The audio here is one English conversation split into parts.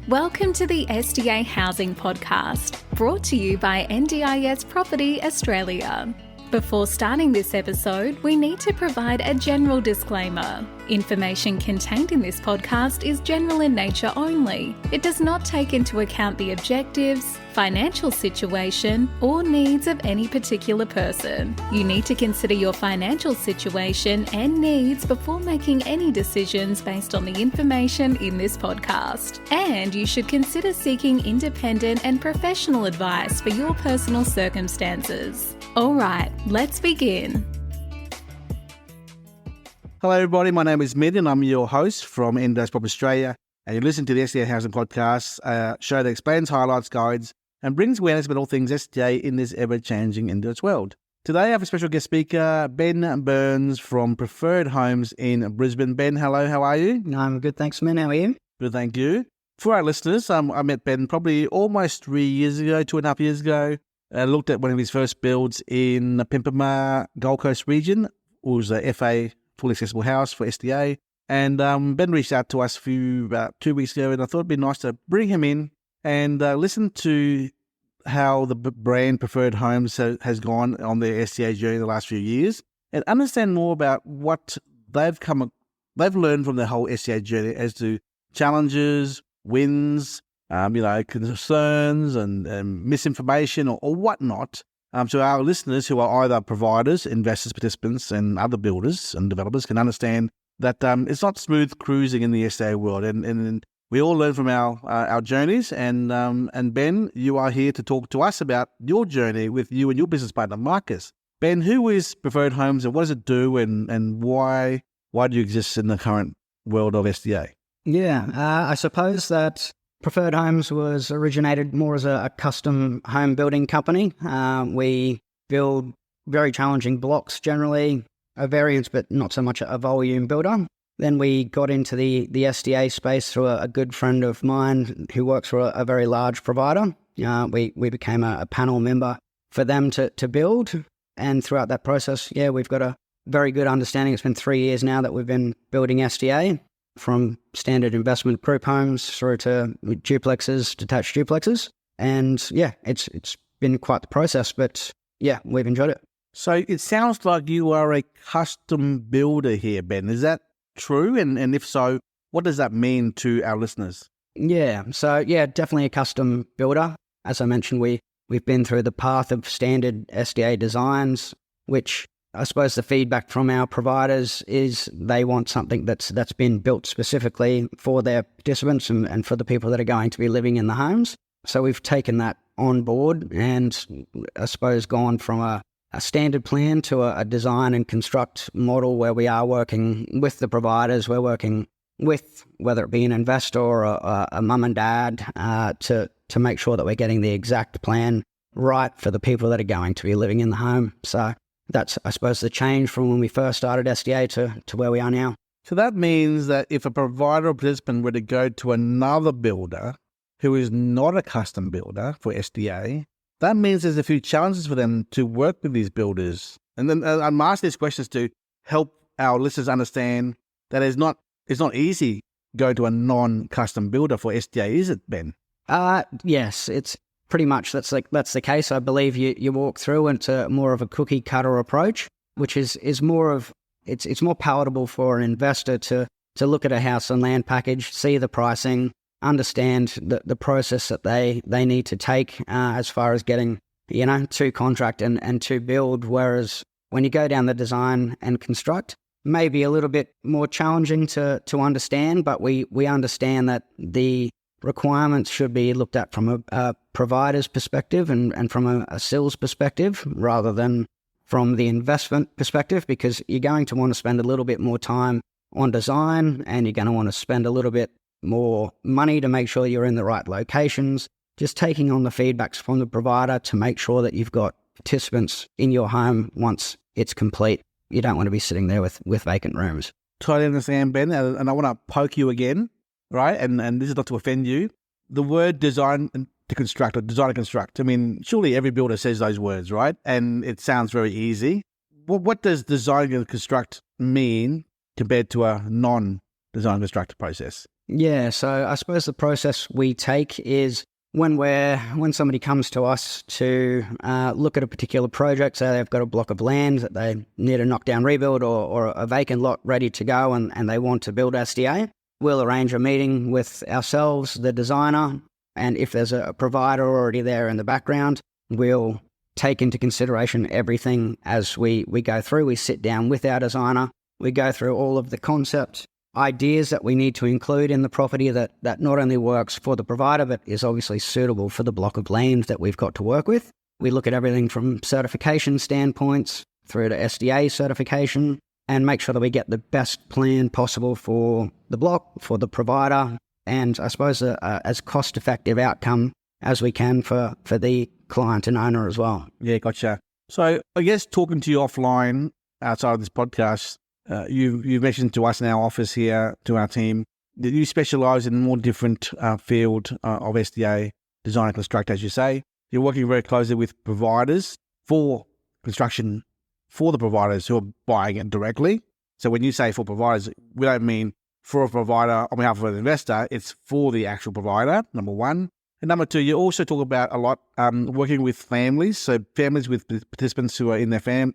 Welcome to the SDA Housing Podcast, brought to you by NDIS Property Australia. Before starting this episode, we need to provide a general disclaimer. Information contained in this podcast is general in nature only. It does not take into account the objectives, financial situation, or needs of any particular person. You need to consider your financial situation and needs before making any decisions based on the information in this podcast. And you should consider seeking independent and professional advice for your personal circumstances. All right, let's begin. Hello everybody, my name is Mid and I'm your host from NDIS Property Australia, and you're listening to the SDA Housing Podcast, a show that explains, highlights, guides and brings awareness about all things SDA in this ever-changing NDIS world. Today I have a special guest speaker, Ben Burns from Preferred Homes in Brisbane. Ben, hello, how are you? I'm good, thanks, man. How are you? Good, thank you. For our listeners, I met Ben probably almost 3 years ago, 2.5 years ago. I looked at one of his first builds in the Pimpama Gold Coast region. It was a FA, fully accessible house for SDA. And Ben reached out to us about 2 weeks ago, and I thought it'd be nice to bring him in and listen to how the brand Preferred Homes has gone on their SDA journey the last few years, and understand more about what they've learned from the whole SDA journey as to challenges, wins, concerns and misinformation or whatnot. So our listeners who are either providers, investors, participants, and other builders and developers can understand that it's not smooth cruising in the SDA world, and we all learn from our journeys. And Ben, you are here to talk to us about your journey with you and your business partner, Marcus. Ben, who is Preferred Homes and what does it do, and why do you exist in the current world of SDA? Yeah, I suppose that Preferred Homes was originated more as a custom home building company. We build very challenging blocks, generally a variance, but not so much a volume builder. Then we got into the SDA space through a good friend of mine who works for a very large provider. We became a panel member for them to build. And throughout that process, we've got a very good understanding. It's been 3 years now that we've been building SDA, from standard investment group homes through to duplexes, detached duplexes. And it's been quite the process, but we've enjoyed it. So it sounds like you are a custom builder here, Ben. Is that true? And if so, what does that mean to our listeners? Definitely a custom builder. As I mentioned, we've been through the path of standard SDA designs, which I suppose the feedback from our providers is they want something that's been built specifically for their participants and for the people that are going to be living in the homes. So we've taken that on board and I suppose gone from a standard plan to a design and construct model where we are working with the providers. We're working with, whether it be an investor or a mum and dad, to make sure that we're getting the exact plan right for the people that are going to be living in the home. So that's, I suppose, the change from when we first started SDA to where we are now. So that means that if a provider or participant were to go to another builder who is not a custom builder for SDA, that means there's a few challenges for them to work with these builders. And then I'm asking these questions to help our listeners understand that it's not easy going to a non-custom builder for SDA, is it, Ben? Yes, it's pretty much that's the case. I believe you walk through into more of a cookie cutter approach, which is more of it's more palatable for an investor to look at a house and land package, see the pricing, understand the process that they need to take as far as getting to contract and to build. Whereas when you go down the design and construct, maybe a little bit more challenging to understand, but we understand that the requirements should be looked at from a provider's perspective and from a sales perspective rather than from the investment perspective, because you're going to want to spend a little bit more time on design and you're going to want to spend a little bit more money to make sure you're in the right locations. Just taking on the feedbacks from the provider to make sure that you've got participants in your home once it's complete. You don't want to be sitting there with vacant rooms. Totally understand, Ben, and I want to poke you again. Right, and this is not to offend you. The word design to construct or design to construct, I mean, surely every builder says those words, right? And it sounds very easy. What does design to construct mean compared to a non design construct process? Yeah, so I suppose the process we take is when somebody comes to us to look at a particular project, say they've got a block of land that they need a knockdown rebuild or a vacant lot ready to go and they want to build SDA, we'll arrange a meeting with ourselves, the designer, and if there's a provider already there in the background, we'll take into consideration everything as we go through. We sit down with our designer, we go through all of the concept ideas that we need to include in the property that not only works for the provider, but is obviously suitable for the block of land that we've got to work with. We look at everything from certification standpoints through to SDA certification and make sure that we get the best plan possible for the block, for the provider, and I suppose as cost-effective outcome as we can for the client and owner as well. Yeah, gotcha. So I guess talking to you offline outside of this podcast, you mentioned to us in our office here, to our team, that you specialise in more different field of SDA, design and construct, as you say. You're working very closely with providers for construction, for the providers who are buying it directly. So when you say for providers, we don't mean for a provider on behalf of an investor, it's for the actual provider, number one. And number two, you also talk about a lot working with families, so families with participants who are in their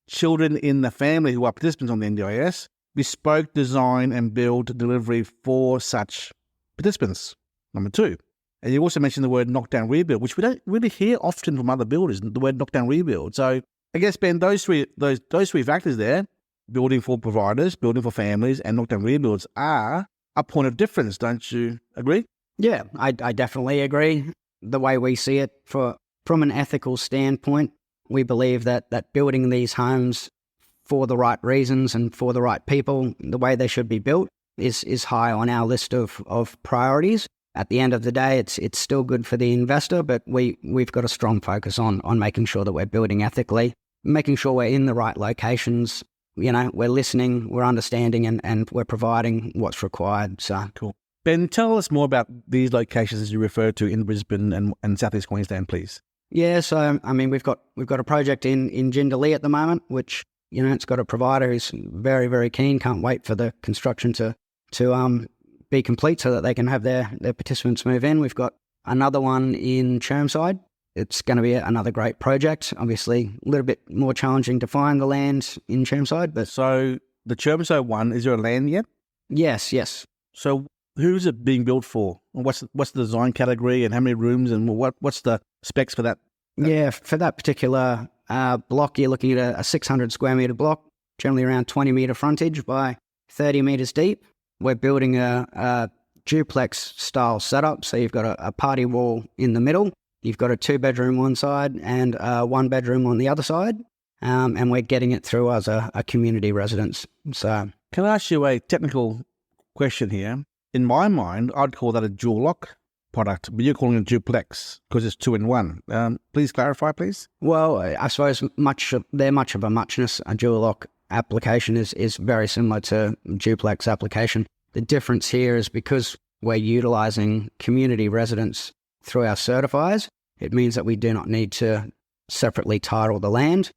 children in the family who are participants on the NDIS, bespoke design and build delivery for such participants, number two. And you also mentioned the word knockdown rebuild, which we don't really hear often from other builders, the word knockdown rebuild. So I guess, Ben, those three factors there, building for providers, building for families, and knockdown rebuilds are a point of difference, don't you agree? Yeah, I definitely agree. The way we see it from an ethical standpoint, we believe that building these homes for the right reasons and for the right people, the way they should be built, is high on our list of priorities. At the end of the day, it's still good for the investor, but we've got a strong focus on making sure that we're building ethically, making sure we're in the right locations. You know, we're listening, we're understanding, and we're providing what's required. So cool. Ben, tell us more about these locations as you refer to in Brisbane and South East Queensland, please. Yeah, so I mean, we've got a project in Jindalee at the moment, which, you know, it's got a provider who's very, very keen. Can't wait for the construction to be complete so that they can have their participants move in. We've got another one in Chermside. It's going to be another great project. Obviously, a little bit more challenging to find the land in Chermside, but so the Chermside one, is there a land yet? Yes. So who's it being built for? What's the design category and how many rooms and what's the specs for that? Yeah, for that particular block, you're looking at a 600 square metre block, generally around 20 metre frontage by 30 metres deep. We're building a duplex style setup. So you've got a party wall in the middle. You've got a 2-bedroom one side and a 1-bedroom on the other side. And we're getting it through as a community residence. So can I ask you a technical question here? In my mind, I'd call that a dual lock product, but you're calling it a duplex because it's 2 in 1. Please clarify, please. Well, I suppose they're much of a muchness. A dual lock application is very similar to duplex application. The difference here is because we're utilising community residents through our certifiers, it means that we do not need to separately title the land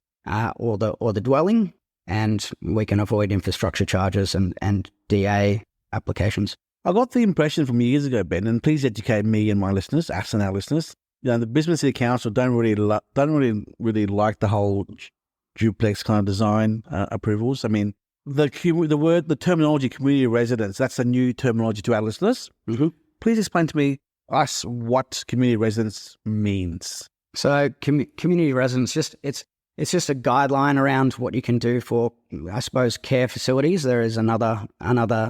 or the dwelling, and we can avoid infrastructure charges and DA applications. I got the impression from years ago, Ben, and please educate me and my listeners, us and our listeners. You know, the Brisbane City Council don't really like the whole duplex kind of design approvals. I mean, the terminology community residence, that's a new terminology to our listeners. Mm-hmm. Please explain to us what community residence means. So community residence, it's just a guideline around what you can do for, I suppose, care facilities. There is another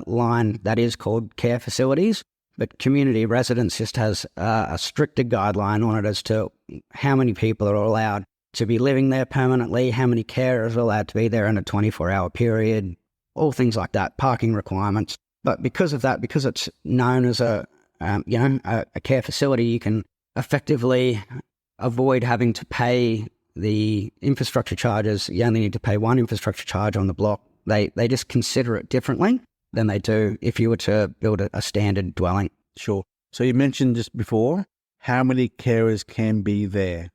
line that is called care facilities, but community residence just has a stricter guideline on it as to how many people are allowed to be living there permanently, how many carers are allowed to be there in a 24-hour period, all things like that, parking requirements. But because of that, because it's known as a care facility, you can effectively avoid having to pay the infrastructure charges. You only need to pay one infrastructure charge on the block. They just consider it differently than they do if you were to build a standard dwelling. Sure. So you mentioned just before how many carers can be there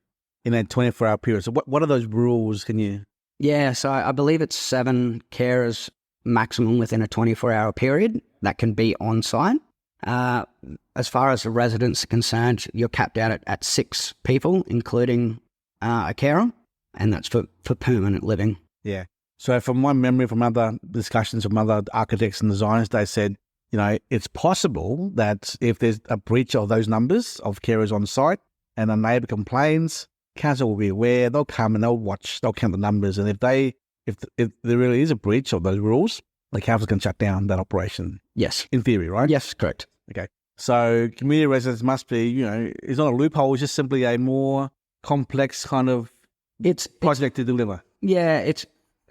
in a 24-hour period. So what are those rules? Can you? Yeah, so I believe it's 7 carers maximum within a 24-hour period that can be on site. As far as the residents are concerned, you're capped out at 6 people, including a carer, and that's for permanent living. Yeah. So from my memory, from other discussions from other architects and designers, they said, it's possible that if there's a breach of those numbers of carers on site and a neighbour complains, council will be aware, they'll come and they'll watch, they'll count the numbers, and if there really is a breach of those rules, the council can shut down that operation. Yes. In theory, right? Yes, correct. Okay. So community residents must be, it's not a loophole, it's just simply a more complex kind of project to deliver. Yeah,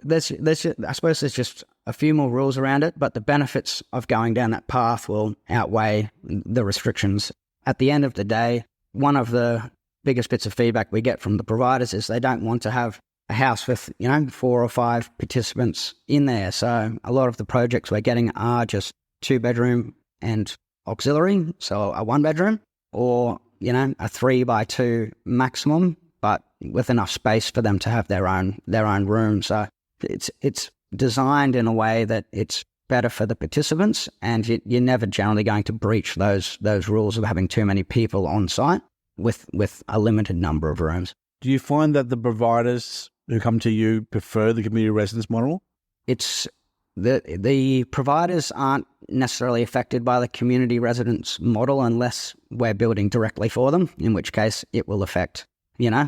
there's I suppose there's just a few more rules around it, but the benefits of going down that path will outweigh the restrictions. At the end of the day, one of the biggest bits of feedback we get from the providers is they don't want to have a house with, 4 or 5 participants in there. So a lot of the projects we're getting are just 2-bedroom and auxiliary, so a 1-bedroom, or, a 3x2 maximum, but with enough space for them to have their own room. So it's designed in a way that it's better for the participants, and you're never generally going to breach those rules of having too many people on site with a limited number of rooms. Do you find that the providers who come to you prefer the community residence model? It's the providers aren't necessarily affected by the community residence model unless we're building directly for them, in which case it will affect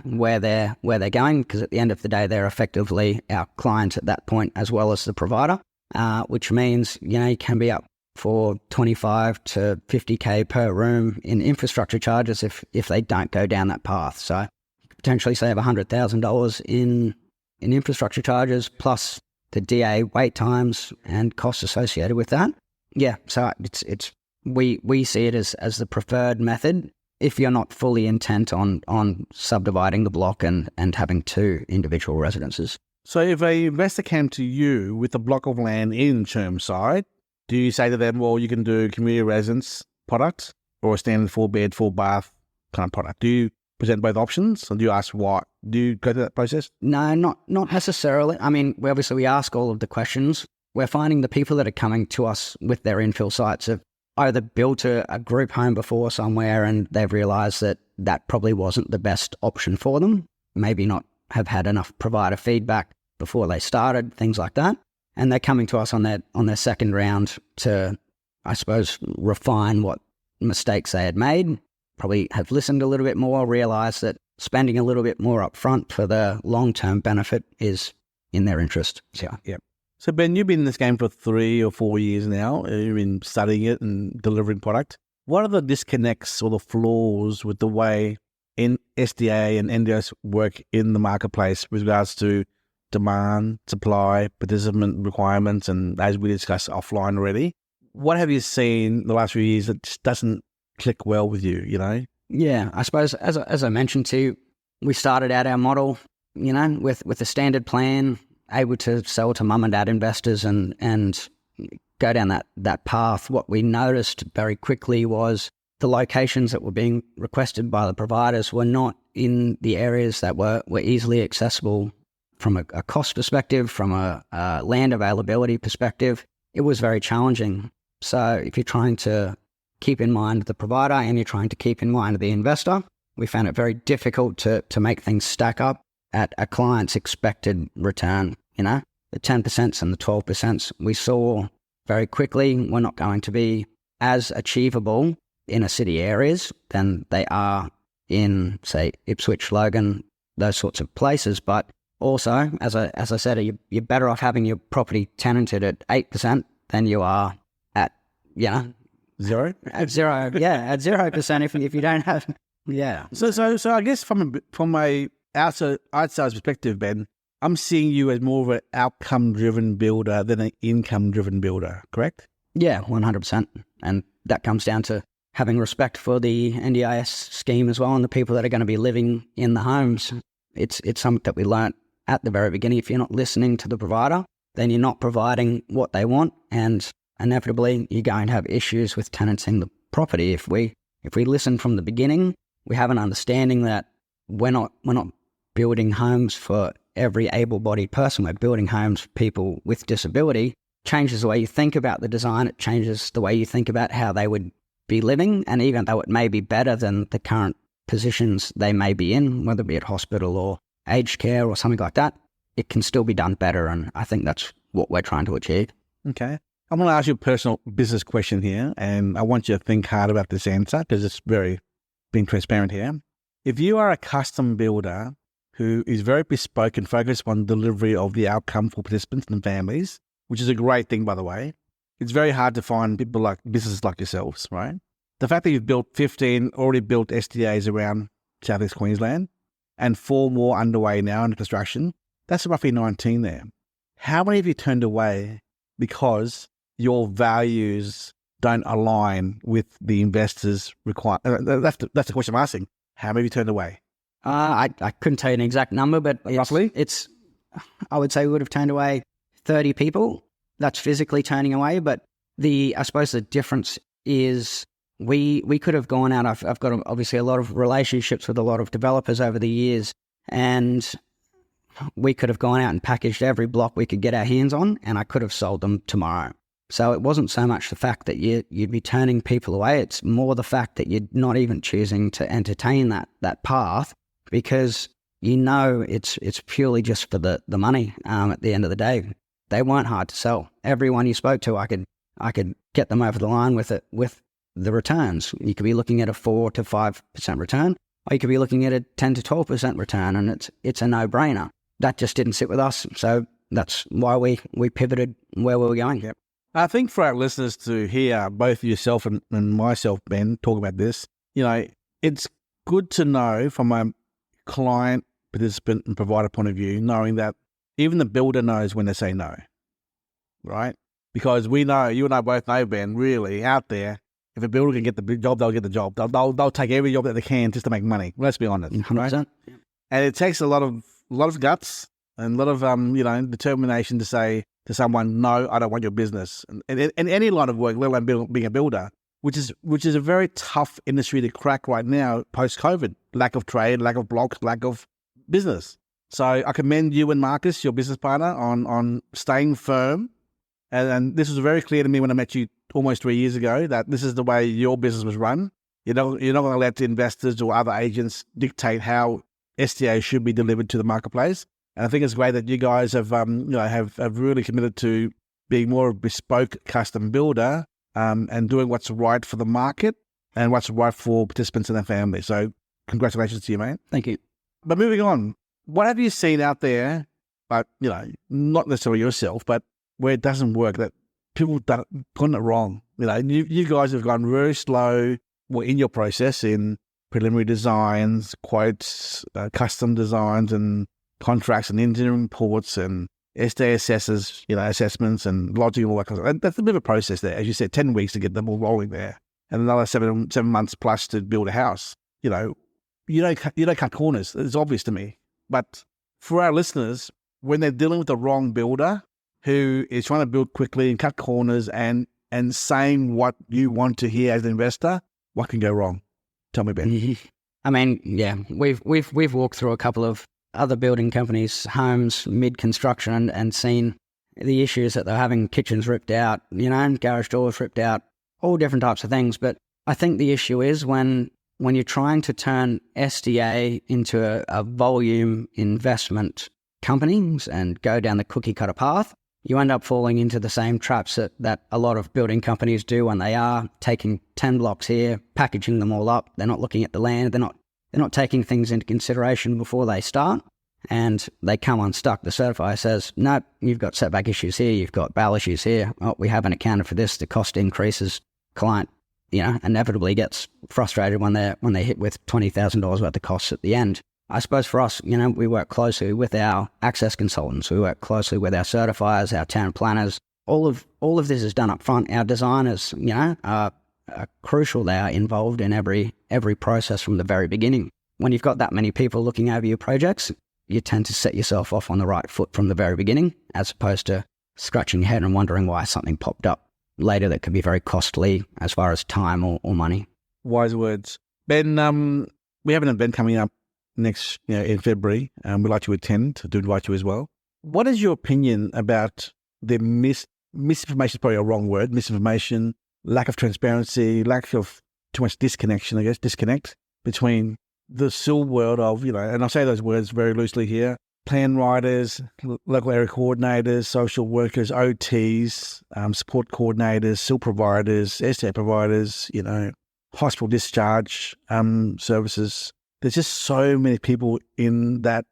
where they're going, because at the end of the day, they're effectively our clients at that point as well as the provider, which means, you can be up for 25 to 50K per room in infrastructure charges if they don't go down that path. So you could potentially save $100,000 in infrastructure charges plus the DA wait times and costs associated with that. Yeah, so we see it as the preferred method if you're not fully intent on subdividing the block and having 2 individual residences. So if an investor came to you with a block of land in Chermside, do you say to them, well, you can do community residence product or a standard 4-bed, 4-bath kind of product? Do you present both options, or do you ask why? Do you go through that process? No, not necessarily. I mean, obviously we ask all of the questions. We're finding the people that are coming to us with their infill sites have either built a group home before somewhere and they've realised that probably wasn't the best option for them, maybe not have had enough provider feedback before they started, things like that. And they're coming to us on their second round to, I suppose, refine what mistakes they had made, probably have listened a little bit more, realised that spending a little bit more upfront for the long-term benefit is in their interest. So, yeah. So, Ben, you've been in this game for 3 or 4 years now. You've been studying it and delivering product. What are the disconnects or the flaws with the way SDA and NDAs work in the marketplace with regards to demand, supply, participant requirements, and as we discussed offline already? What have you seen the last few years that just doesn't click well with you, Yeah, I suppose, as I mentioned to you, we started out our model, with a standard plan, able to sell to mum and dad investors and go down that path. What we noticed very quickly was the locations that were being requested by the providers were not in the areas that were easily accessible from a cost perspective, from a land availability perspective. It was very challenging. So if you're trying to keep in mind the provider and you're trying to keep in mind the investor, we found it very difficult to make things stack up at a client's expected return. The 10% and the 12% we saw very quickly were not going to be as achievable in city areas than they are in, say, Ipswich, Logan, those sorts of places. But also, as I said, you're better off having your property tenanted at 8% than you are at, Zero? At 0% if you don't have, yeah. So I guess from a outside perspective, Ben, I'm seeing you as more of an outcome-driven builder than an income-driven builder, correct? Yeah, 100%. And that comes down to having respect for the NDIS scheme as well and the people that are going to be living in the homes. It's something that we learnt at the very beginning. If you're not listening to the provider, then you're not providing what they want, and inevitably you're going to have issues with tenanting the property. If we listen from the beginning, we have an understanding that we're not building homes for every able-bodied person. We're building homes for people with disability, changes the way you think about the design. It changes the way you think about how they would be living. And even though it may be better than the current positions they may be in, whether it be at hospital or aged care or something like that, it can still be done better. And I think that's what we're trying to achieve. Okay. I'm going to ask you a personal business question here, and I want you to think hard about this answer because it's being transparent here. If you are a custom builder who is very bespoke and focused on delivery of the outcome for participants and families, which is a great thing, by the way, it's very hard to find people like businesses like yourselves, right? The fact that you've built 15 already built SDAs around South East Queensland and 4 more underway now under construction, that's roughly 19 there. How many have you turned away because your values don't align with the investors' requirement? That's the question I'm asking. How many have you turned away? I couldn't tell you an exact number, but roughly, I would say we would have turned away 30 people. That's physically turning away, but I suppose the difference is we could have gone out. I've got obviously a lot of relationships with a lot of developers over the years, and we could have gone out and packaged every block we could get our hands on, and I could have sold them tomorrow. So it wasn't so much the fact that you'd be turning people away. It's more the fact that you're not even choosing to entertain that path because you know it's purely just for the money. At the end of the day, they weren't hard to sell. Everyone you spoke to, I could get them over the line with the returns. You could be looking at a 4 to 5% return, or you could be looking at a 10 to 12% return, and it's a no-brainer. That just didn't sit with us, so that's why we pivoted where we were going. Yep. I think for our listeners to hear both yourself and myself, Ben, talk about this, it's good to know from a client, participant, and provider point of view, knowing that even the builder knows when they say no, right? Because we know, you and I both know, Ben, really out there, if a builder can get the job, they'll get the job. They'll take every job that they can just to make money. Let's be honest, 100%. Right? And it takes a lot of guts and a lot of determination to say to someone, no, I don't want your business. And any line of work, let alone being a builder, which is a very tough industry to crack right now post-COVID. Lack of trade, lack of blocks, lack of business. So I commend you and Marcus, your business partner, on staying firm. And this was very clear to me when I met you almost 3 years ago that this is the way your business was run. You're not going to let investors or other agents dictate how SDA should be delivered to the marketplace. And I think it's great that you guys have really committed to being more of a bespoke custom builder and doing what's right for the market and what's right for participants and their families. So congratulations to you, mate. Thank you. But moving on, what have you seen out there, but not necessarily yourself, but where it doesn't work, that people gotten it wrong? You guys have gone very slow in your process in preliminary designs, quotes, custom designs, and contracts and engineering reports and SDA assessors, assessments and logic and all that kind of stuff. That's a bit of a process there. As you said, 10 weeks to get them all rolling there and another seven months plus to build a house. You don't cut corners. It's obvious to me. But for our listeners, when they're dealing with the wrong builder who is trying to build quickly and cut corners and saying what you want to hear as an investor, what can go wrong? Tell me, Ben. I mean, yeah, we've walked through a couple of other building companies' homes mid-construction and seen the issues that they're having, kitchens ripped out, garage doors ripped out, all different types of things. But I think the issue is when you're trying to turn SDA into a volume investment companies and go down the cookie cutter path, you end up falling into the same traps that a lot of building companies do when they are taking 10 blocks here, packaging them all up. They're not looking at the land. They're not taking things into consideration before they start, and they come unstuck. The certifier says, nope, you've got setback issues here. You've got BAL issues here. Oh, we haven't accounted for this. The cost increases. Client, inevitably gets frustrated when they're hit with $20,000 worth of costs at the end. I suppose for us, we work closely with our access consultants. We work closely with our certifiers, our town planners. All of this is done up front. Our designers, are crucial. They are involved in every process from the very beginning. When you've got that many people looking over your projects, you tend to set yourself off on the right foot from the very beginning, as opposed to scratching your head and wondering why something popped up later that could be very costly as far as time or money. Wise words. Ben, we have an event coming up next in February, and we'd like to attend, to invite you as well. What is your opinion about the misinformation is probably a wrong word, misinformation, lack of transparency, lack of too much disconnect between the still world of, and I say those words very loosely here, plan writers, local area coordinators, social workers, OTs, support coordinators, SIL providers, SDA providers, hospital discharge services. There's just so many people in that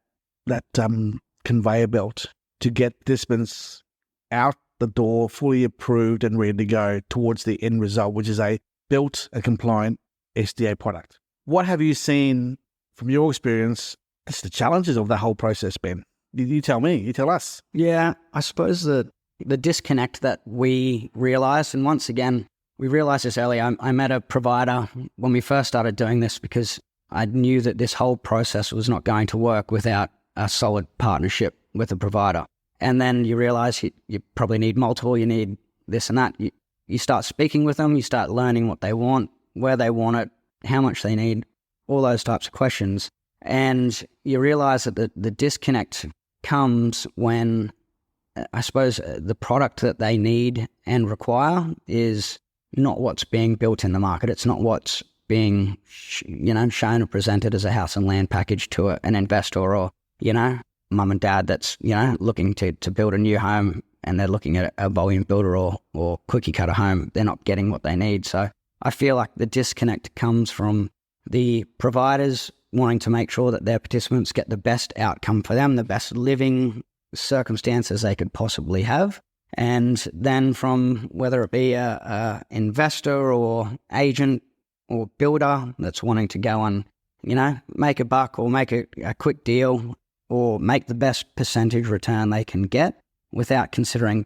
conveyor belt to get participants out the door, fully approved and ready to go towards the end result, which is a built and compliant SDA product. What have you seen from your experience as the challenges of that whole process, Ben? You tell me, you tell us. Yeah, I suppose the disconnect that we realised, and once again, we realised this early. I met a provider when we first started doing this because I knew that this whole process was not going to work without a solid partnership with a provider. And then you realise you probably need multiple, you need this and that. You start speaking with them, you start learning what they want, where they want it, how much they need, all those types of questions. And you realise that the disconnect comes when, I suppose, the product that they need and require is not what's being built in the market. It's not what's being, shown or presented as a house and land package to an investor or, mum and dad that's, looking to build a new home and they're looking at a volume builder or cookie cutter home. They're not getting what they need. So I feel like the disconnect comes from the providers wanting to make sure that their participants get the best outcome for them, the best living circumstances they could possibly have. And then from whether it be a investor or agent or builder that's wanting to go and, make a buck or make a quick deal or make the best percentage return they can get without considering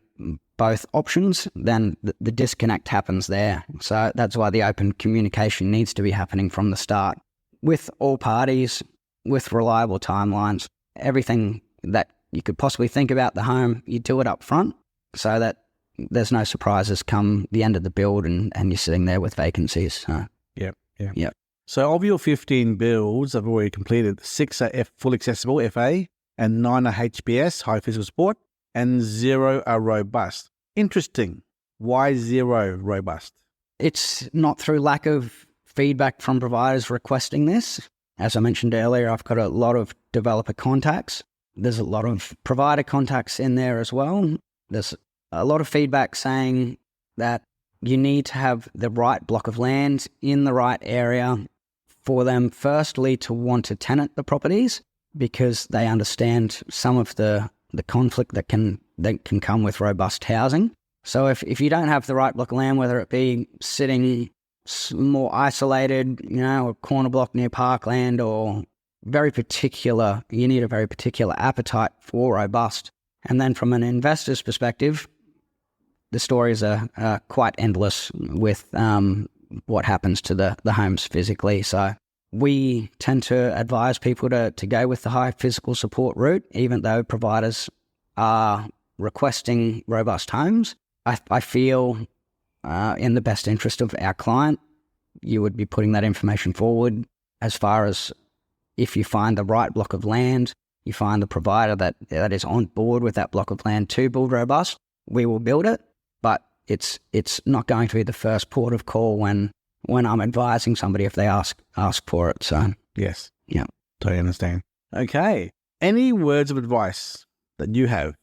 both options, then the disconnect happens there. So that's why the open communication needs to be happening from the start with all parties, with reliable timelines, everything that you could possibly think about the home, you do it up front so that there's no surprises come the end of the build and you're sitting there with vacancies. So, Yep. So of your 15 builds I've already completed, 6 are full accessible, FA, and 9 are HBS, high physical support, and 0 are robust. Interesting. Why 0 robust? It's not through lack of feedback from providers requesting this. As I mentioned earlier, I've got a lot of developer contacts. There's a lot of provider contacts in there as well. There's a lot of feedback saying that you need to have the right block of land in the right area for them, firstly, to want to tenant the properties because they understand some of the conflict that can come with robust housing. So if you don't have the right block of land, whether it be sitting more isolated, a corner block near parkland or very particular, you need a very particular appetite for robust. And then from an investor's perspective, the stories are quite endless with what happens to the homes physically. So we tend to advise people to go with the high physical support route, even though providers are requesting robust homes. I feel in the best interest of our client, you would be putting that information forward as far as if you find the right block of land, you find the provider that is on board with that block of land to build robust, we will build it. But it's not going to be the first port of call when I'm advising somebody if they ask for it. So yes, yeah, totally understand. Okay, any words of advice that you have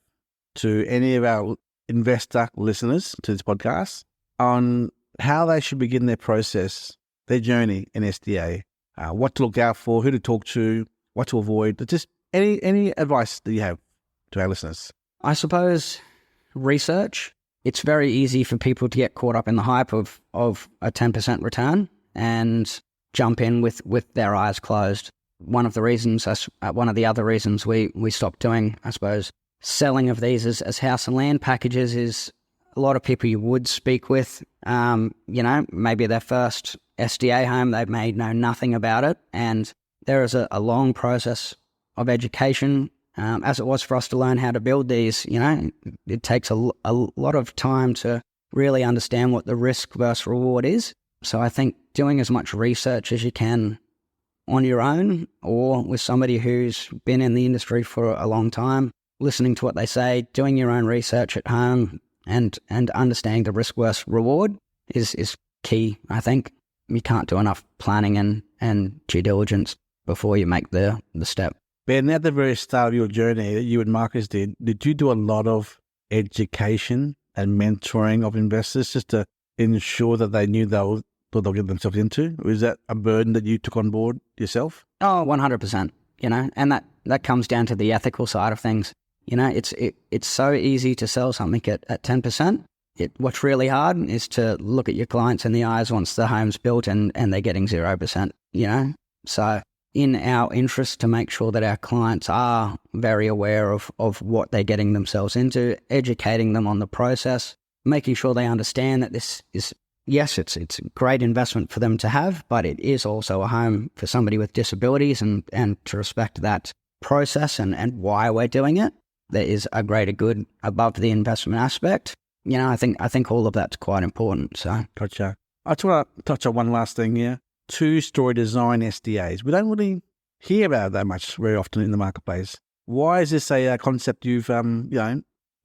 to any of our investor listeners to this podcast on how they should begin their process, their journey in SDA, what to look out for, who to talk to, what to avoid, just any advice that you have to our listeners? I suppose research. It's very easy for people to get caught up in the hype of a 10% return and jump in with their eyes closed. One of the other reasons we stopped doing, I suppose, selling of these as house and land packages is a lot of people you would speak with, maybe their first SDA home, they may know nothing about it. And there is a long process of education. As it was for us to learn how to build these, it takes a lot of time to really understand what the risk versus reward is. So I think doing as much research as you can on your own or with somebody who's been in the industry for a long time, listening to what they say, doing your own research at home, and understanding the risk versus reward is key. I think you can't do enough planning and due diligence before you make the step. Ben, at the very start of your journey that you and Marcus did you do a lot of education and mentoring of investors just to ensure that they knew what they'll get themselves into? Or is that a burden that you took on board yourself? Oh, 100%, and that comes down to the ethical side of things. It's so easy to sell something at 10%. What's really hard is to look at your clients in the eyes once the home's built and they're getting 0%, So in our interest to make sure that our clients are very aware of what they're getting themselves into, educating them on the process, making sure they understand that this is, yes, it's a great investment for them to have, but it is also a home for somebody with disabilities, and to respect that process and why we're doing it. There is a greater good above the investment aspect. I think all of that's quite important. So, Gotcha. I just want to touch on one last thing here. 2-story design SDAs. We don't really hear about that much very often in the marketplace. Why is this a concept you've thought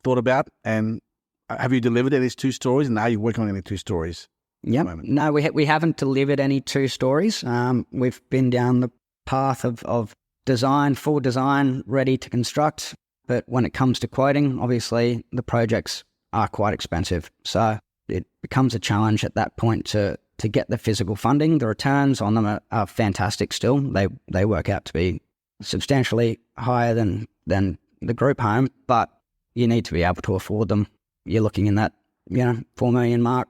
about, and have you delivered any 2 stories, and are you working on any 2 stories? Yep. No, we haven't delivered any 2 stories. We've been down the path of design, full design, ready to construct. But when it comes to quoting, obviously the projects are quite expensive. So it becomes a challenge at that point to get the physical funding. The returns on them are fantastic still. They work out to be substantially higher than the group home, but you need to be able to afford them. You're looking in that, 4 million mark,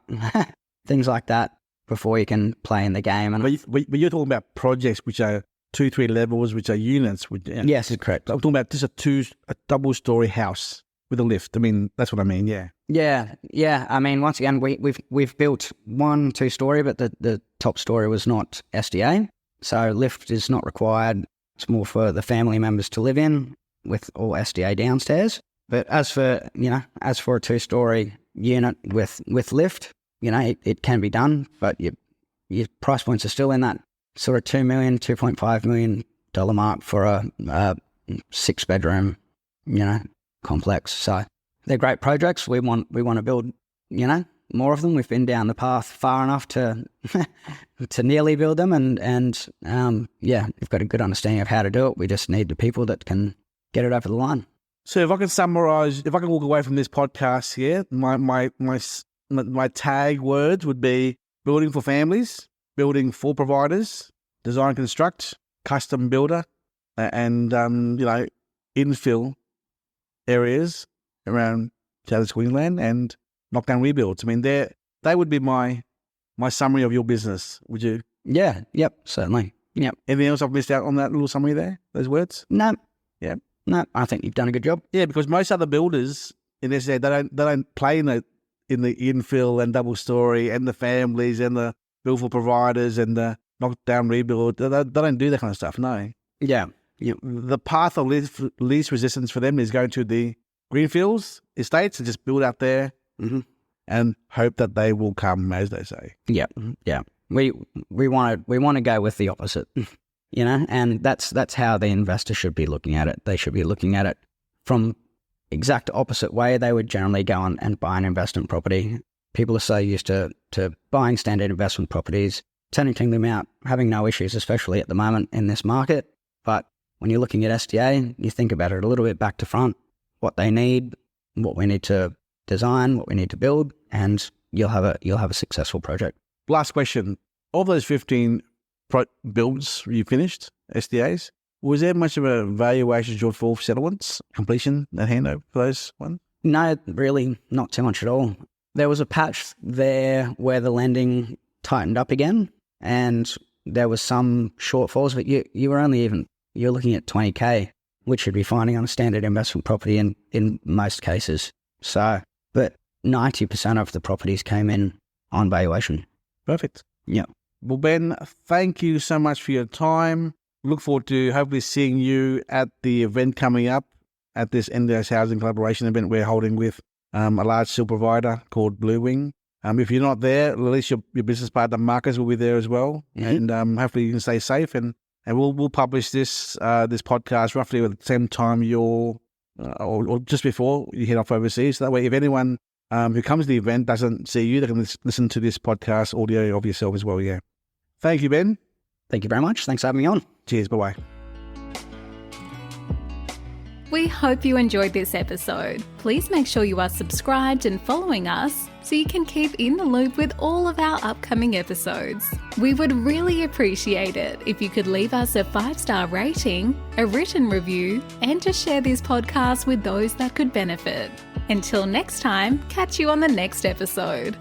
things like that, before you can play in the game. And But you're talking about projects which are 2-3 levels, which are units. Yes, it's correct. I'm talking about just a double-story house with a lift. I mean, that's what I mean. Yeah. Yeah. I mean, once again, we've built 1 2-story, but the top story was not SDA, so lift is not required. It's more for the family members to live in, with all SDA downstairs. But as for a 2-story unit with lift, it can be done, but your price points are still in that sort of $2 million, $2.5 million mark for a 6-bedroom, complex. So they're great projects. We want to build, more of them. We've been down the path far enough to to nearly build them, and we've got a good understanding of how to do it. We just need the people that can get it over the line. So if I can summarize, if I can walk away from this podcast here, my tag words would be building for families, building for providers, design, construct, custom builder, and infill areas around South East Queensland, and knockdown rebuilds. I mean, they would be my summary of your business. Would you? Yeah. Yep. Certainly. Yep. Anything else I've missed out on that little summary there? Those words? No. Yeah. No. I think you've done a good job. Yeah, because most other builders in SDA, they don't play in the infill and double story and the families and the build for providers and the knockdown rebuild. They don't do that kind of stuff. No. Yeah. The path of least resistance for them is going to the greenfields estates and just build out there, and hope that they will come, as they say. Yeah. We want to go with the opposite, and that's how the investor should be looking at it. They should be looking at it from exact opposite way. They would generally go on and buy an investment property. People are so used to buying standard investment properties, tenanting them out, having no issues, especially at the moment in this market. But when you're looking at SDA, you think about it a little bit back to front, what they need, what we need to design, what we need to build, and you'll have a successful project. Last question. Of those 15 builds you finished, SDAs, was there much of a valuation shortfall for settlements, completion, and handover for those ones? No, really, not too much at all. There was a patch there where the lending tightened up again, and there was some shortfalls, but you're looking at 20K, which you'd be finding on a standard investment property in most cases. So, but 90% of the properties came in on valuation. Perfect. Yeah. Well, Ben, thank you so much for your time. Look forward to hopefully seeing you at the event coming up at this NDAs Housing Collaboration event we're holding with a large steel provider called Blue Wing. If you're not there, at least your business partner Marcus will be there as well. Mm-hmm. And hopefully you can stay safe. And we'll publish this podcast roughly at the same time or just before you head off overseas. So that way, if anyone who comes to the event doesn't see you, they can listen to this podcast audio of yourself as well. Yeah. Thank you, Ben. Thank you very much. Thanks for having me on. Cheers. Bye-bye. We hope you enjoyed this episode. Please make sure you are subscribed and following us so you can keep in the loop with all of our upcoming episodes. We would really appreciate it if you could leave us a 5-star rating, a written review, and to share this podcast with those that could benefit. Until next time, catch you on the next episode.